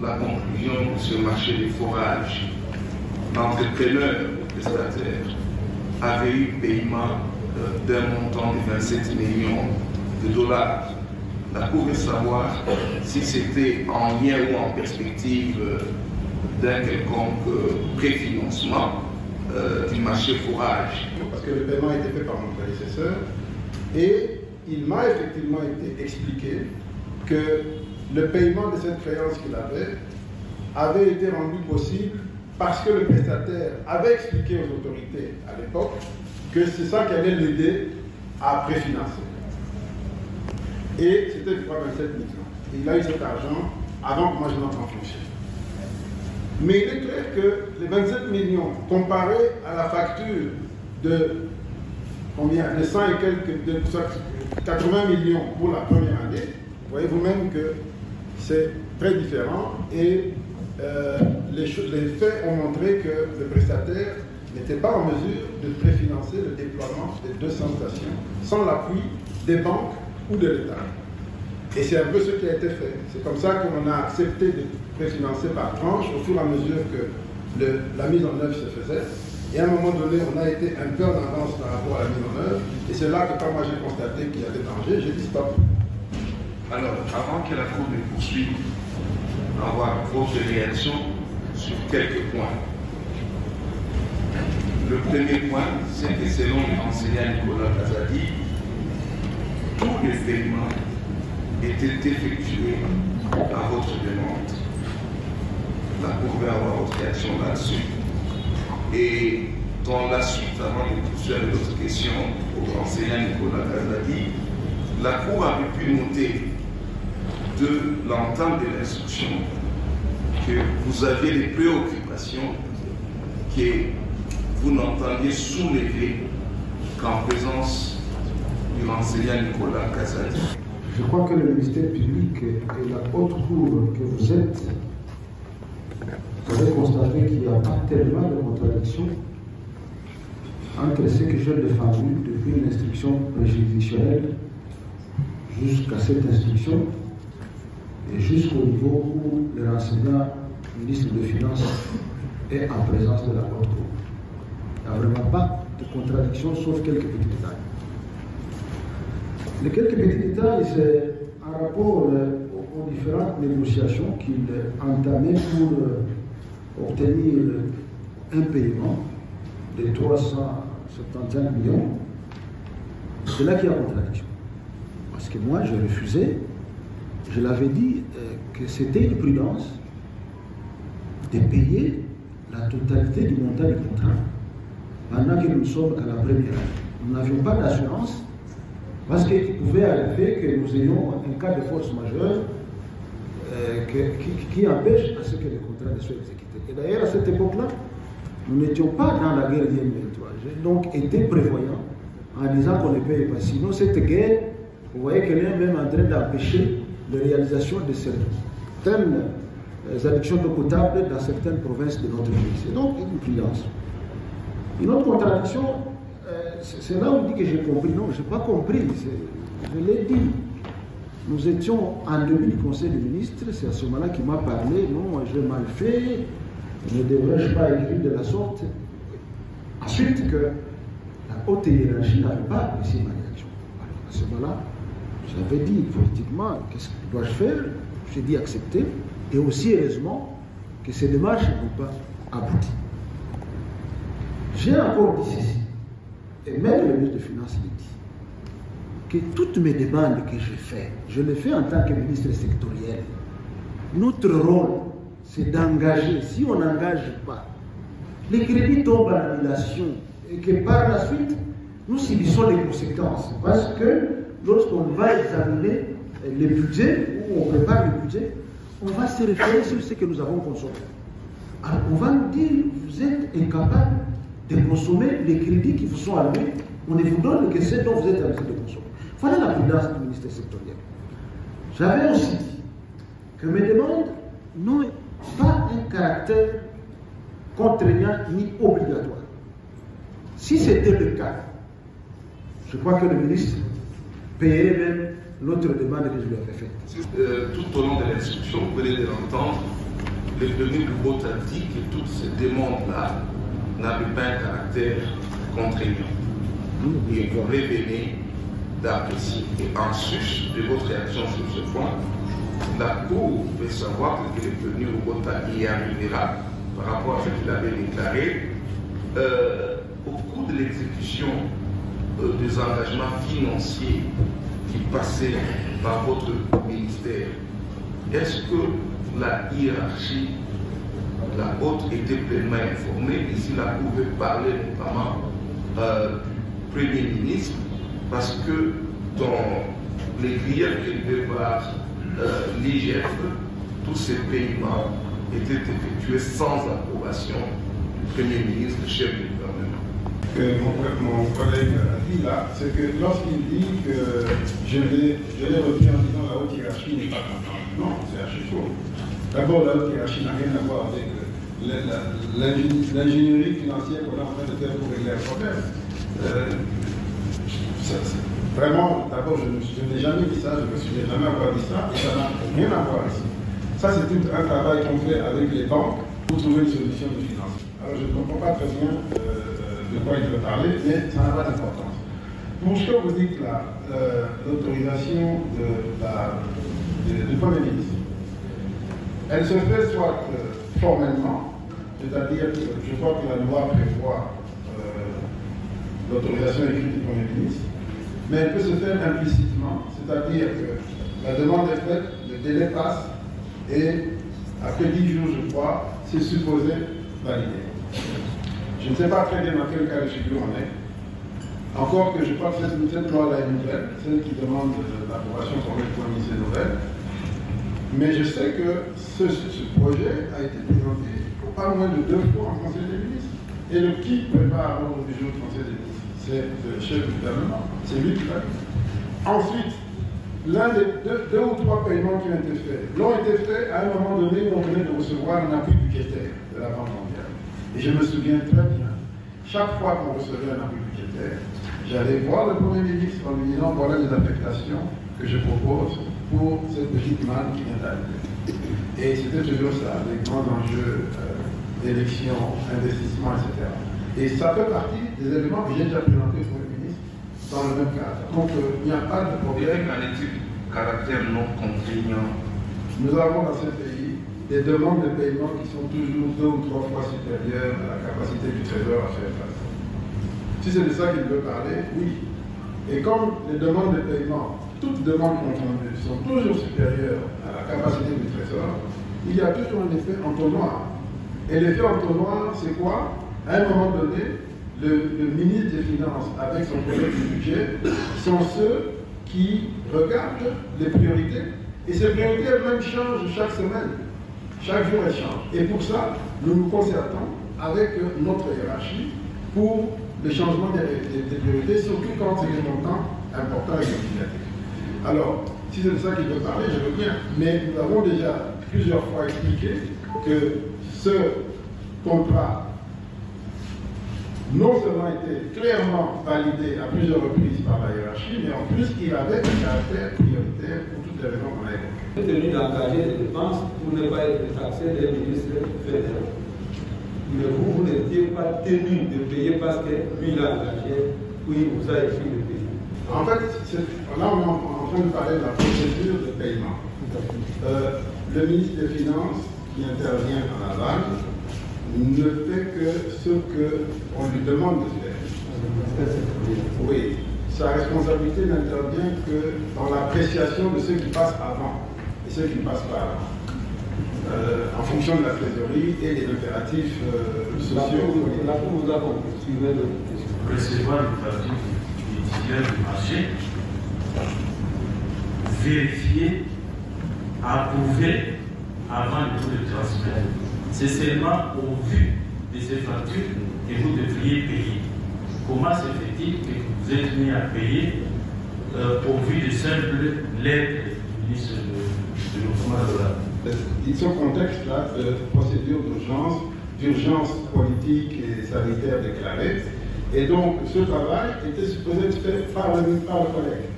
la conclusion que ce marché des forages, l'entrepreneur ou prestataire avait eu paiement d'un montant de 27 millions de dollars. La Cour veut savoir si c'était en lien ou en perspective d'un quelconque préfinancement du marché forage. Parce que le paiement a été fait par mon prédécesseur et il m'a effectivement été expliqué que le paiement de cette créance qu'il avait été rendu possible parce que le prestataire avait expliqué aux autorités à l'époque que c'est ça qui allait l'aider à préfinancer. Et c'était, je crois, 27 millions. Et il a eu cet argent avant que moi je n'entre en fonction. Mais il est clair que les 27 millions, comparés à la facture de combien, de 100 et quelques, de 80 millions pour la première année, vous voyez vous-même que c'est très différent et les faits ont montré que le prestataire n'était pas en mesure de préfinancer le déploiement des 200 stations sans l'appui des banques ou de l'État. Et c'est un peu ce qui a été fait. C'est comme ça qu'on a accepté de préfinancer par tranche au fur et à mesure que la mise en œuvre se faisait. Et à un moment donné, on a été un peu en avance par rapport à la mise en œuvre. Et c'est là que quand moi j'ai constaté qu'il y avait danger, j'ai dit stop. Alors, avant que la Cour ne poursuive, avoir votre réaction sur quelques points. Le premier point, c'est que selon l'enseignant Nicolas Kazadi, tous les paiements étaient effectués à votre demande. La Cour va avoir votre réaction là-dessus. Et dans la suite, avant de poursuivre d'autres questions au enseignant Nicolas Kazadi, la Cour avait pu noter de l'entente de l'instruction que vous avez des préoccupations que vous n'entendiez soulever qu'en présence de l'enseignant Nicolas Kazadi. Je crois que le ministère public et la haute cour que vous êtes, vous avez constaté qu'il n'y a pas tellement de contradictions entre ce que j'ai défendu depuis l'instruction préjudicielle jusqu'à cette instruction et jusqu'au niveau où le renseignement ministre des Finances est en présence de la haute cour. Il n'y a vraiment pas de contradiction sauf quelques petits détails. Les quelques petits détails, c'est en rapport aux différentes négociations qu'il entamait pour obtenir un paiement de 375 millions. C'est là qu'il y a contradiction. Parce que moi, je refusais, je l'avais dit que c'était une prudence de payer la totalité du montant du contrat pendant que nous ne sommes qu'à la première année. Nous n'avions pas d'assurance parce qu'il pouvait arriver que nous ayons un cas de force majeure qui empêche à ce que les contrats ne soient exécutés. Et d'ailleurs, à cette époque-là, nous n'étions pas dans la guerre d'IM-23. J'ai donc été prévoyant en disant qu'on ne paye pas. Sinon, cette guerre, vous voyez qu'elle est même en train d'empêcher la réalisation de certaines addictions d'eau potable dans certaines provinces de notre pays. C'est donc une prudence. Une autre contradiction, c'est là où on dit que j'ai compris. Non, je n'ai pas compris. Je l'ai dit. Nous étions en début du Conseil des ministres. C'est à ce moment-là qu'il m'a parlé. Non, j'ai mal fait. Ne devrais-je pas écrire de la sorte? Ensuite, que la haute hiérarchie n'avait pas apprécié ma réaction. Alors, à ce moment-là, j'avais dit politiquement, qu'est-ce que dois-je faire? J'ai dit accepter. Et aussi, heureusement, que ces démarches n'ont pas abouti. J'ai encore dit ceci, et même le ministre des Finances l'a dit, que toutes mes demandes que j'ai faites, je les fais en tant que ministre sectoriel. Notre rôle, c'est d'engager. Si on n'engage pas, les crédits tombent en annulation et que par la suite, nous subissons les conséquences. Parce que lorsqu'on va examiner le budget, ou on prépare le budget, on va se référer sur ce que nous avons consommé. Alors on va nous dire, vous êtes incapable de consommer les crédits qui vous sont alloués, on ne vous donne que ce dont vous êtes en train de consommer. Voilà la prudence du ministère sectoriel. J'avais aussi dit que mes demandes n'ont pas un caractère contraignant ni obligatoire. Si c'était le cas, je crois que le ministre payerait même l'autre demande que je lui avais faite. Tout au long de l'instruction, vous venez de l'entendre, le premier Boubot a dit que toutes ces demandes-là n'avaient pas un caractère contraignant. Et vous revenez d'apprécier. Et en sus de votre réaction sur ce point, la Cour veut savoir que le premier Boubot y arrivera par rapport à ce qu'il avait déclaré au cours de l'exécution des engagements financiers qui passaient par votre ministère. Est-ce que la hiérarchie, la haute, était pleinement informée? Ici, la Cour veut parler notamment du Premier ministre, parce que dans les griefs élevés par l'IGF, tous ces paiements étaient effectués sans approbation du Premier ministre, chef du gouvernement. Que mon collègue a dit là, c'est que lorsqu'il dit que je l'ai repris en disant la haute hiérarchie n'est pas contente. Non, c'est archi faux. D'abord, la haute hiérarchie n'a rien à voir avec l'ingénierie financière qu'on est en train de faire pour régler un problème. Vraiment, d'abord, je n'ai jamais dit ça, je ne me souviens jamais avoir dit ça, et ça n'a rien à voir ici. Ça, c'est tout un travail qu'on fait avec les banques pour trouver une solution de financement. Alors, je ne comprends pas très bien de quoi il veut parler, mais ça n'a pas d'importance. Pour ce que vous dites là, l'autorisation du Premier ministre, elle se fait soit formellement, c'est-à-dire que je crois que la loi prévoit l'autorisation écrite du Premier ministre, mais elle peut se faire implicitement, c'est-à-dire que la demande est faite, le délai passe, et après 10 jours, je crois, c'est supposé valider. Je ne sais pas très bien dans quel cas de figure on est. Encore que je crois que cette loi-là est nouvelle, celle qui demande l'approbation formelle du Premier ministre est nouvelle. Mais je sais que ce projet a été présenté pas moins de 2 fois en Conseil des ministres. Et qui prépare l'ordre du jour du Conseil des ministres? C'est le chef du gouvernement. C'est lui qui l'a dit. Ensuite, l'un des deux ou trois paiements qui ont été faits l'ont été faits à un moment donné où on venait de recevoir un appui budgétaire de la Banque mondiale. Et je me souviens très bien, chaque fois qu'on recevait un appui budgétaire, j'allais voir le Premier ministre en lui disant voilà les affectations que je propose pour cette petite manne qui vient d'arriver. Et c'était toujours ça, les grands enjeux d'élection, investissement, etc. Et ça fait partie des éléments que j'ai déjà présentés au Premier ministre dans le même cadre. Donc il n'y a pas de problème. Qu'en est-il du caractère non contraignant? Nous avons dans ce pays des demandes de paiement qui sont toujours 2 ou 3 fois supérieures à la capacité du Trésor à faire face. Si c'est de ça qu'il veut parler, oui. Et comme les demandes de paiement, toutes demandes confondues, sont toujours supérieures à la capacité du Trésor, il y a toujours un effet entonnoir. Et l'effet entonnoir, c'est quoi? À un moment donné, le ministre des Finances, avec son projet du budget, sont ceux qui regardent les priorités. Et ces priorités elles-mêmes changent chaque semaine. Chaque jour, elles changent. Et pour ça, nous nous concertons avec notre hiérarchie pour le changement des priorités, surtout quand c'est des montants importants et significatifs. Alors, si c'est de ça qu'il veut parler, je veux bien. Mais nous avons déjà plusieurs fois expliqué que ce contrat non seulement été clairement validé à plusieurs reprises par la hiérarchie, mais en plus il avait un caractère prioritaire pour toutes les raisons qu'on a évoquées. Vous êtes tenu d'engager des dépenses pour ne pas être taxé des ministres fédéraux. Mais vous n'étiez pas tenu de payer parce que lui l'a engagé, ou il vous a écrit de payer. En fait, là on est en train de parler de la procédure de paiement. Le ministre des Finances qui intervient en aval ne fait que ce qu'on lui demande de faire. Oui, sa responsabilité n'intervient que dans l'appréciation de ceux qui passent avant et ceux qui ne passent pas avant, en fonction de la trésorerie et des impératifs sociaux. Là, vous avons suivi le recevoir le traduit du titulaire du marché, vérifier, approuver avant de transmettre. C'est seulement au vu de ces factures que vous devriez payer. Comment se fait-il que vous êtes mis à payer au vu de simples lettres du ministre de l'Occupation rurale? Ils sont en contexte là de procédure d'urgence politique et sanitaire déclarée. Et donc ce travail était supposé être fait par le collègue.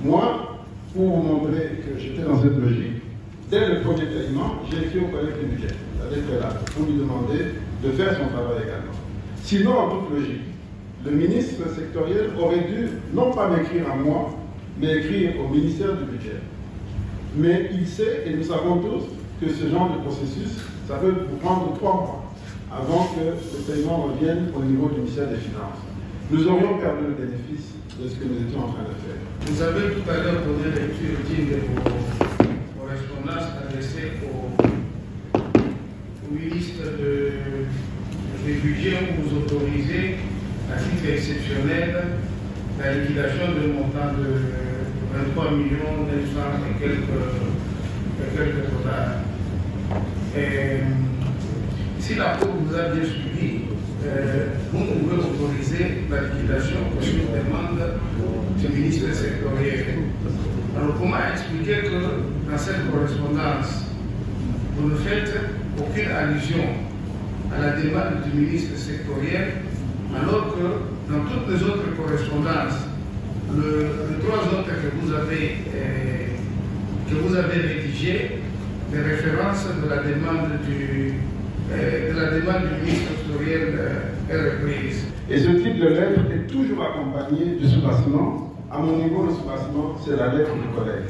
Moi, pour vous montrer que j'étais dans cette logique, dès le premier paiement, j'ai écrit au collègue du budget, c'est-à-dire que là, pour lui demander de faire son travail également. Sinon, en toute logique, le ministre sectoriel aurait dû non pas m'écrire à moi, mais écrire au ministère du budget. Mais il sait, et nous savons tous, que ce genre de processus, ça peut vous prendre 3 mois avant que le paiement revienne au niveau du ministère des Finances. Nous aurions perdu le bénéfice de ce que nous étions en train de faire. Vous avez tout à l'heure donné lecture digne de vos correspondances adressées au ministre du budget où vous autorisez à titre exceptionnel la liquidation d'un montant de 23 900 et quelques dollars. Si la Cour vous a bien suivi, vous pouvez autoriser la liquidation pour une demande du ministre sectoriel. Alors comment expliquer que dans cette correspondance, vous ne faites aucune allusion à la demande du ministre sectoriel, alors que dans toutes les autres correspondances, les 3 autres que vous avez rédigées, les références de la demande du ministre sectoriel est reprise. Et ce type de lettre est toujours accompagné du soubassement. À mon niveau, le soubassement, c'est la lettre du collègue.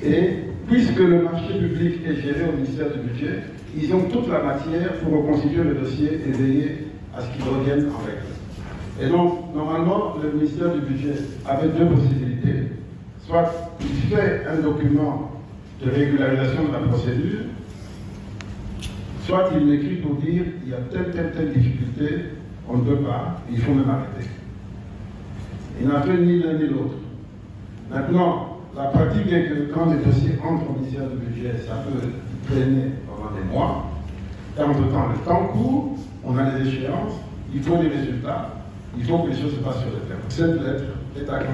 Et puisque le marché public est géré au ministère du budget, ils ont toute la matière pour reconstituer le dossier et veiller à ce qu'il revienne en règle. Et donc, normalement, le ministère du budget avait 2 possibilités. Soit il fait un document de régularisation de la procédure, soit il m'écrit pour dire il y a telle difficulté, on ne peut pas, il faut même arrêter. Il n'a fait ni l'un ni l'autre. Maintenant, la pratique est que quand les dossiers entrent au ministère du budget, ça peut traîner pendant des mois. Et entre-temps, le temps court, on a des échéances, il faut des résultats, il faut que les choses se passent sur le terrain. Cette lettre est accompagnée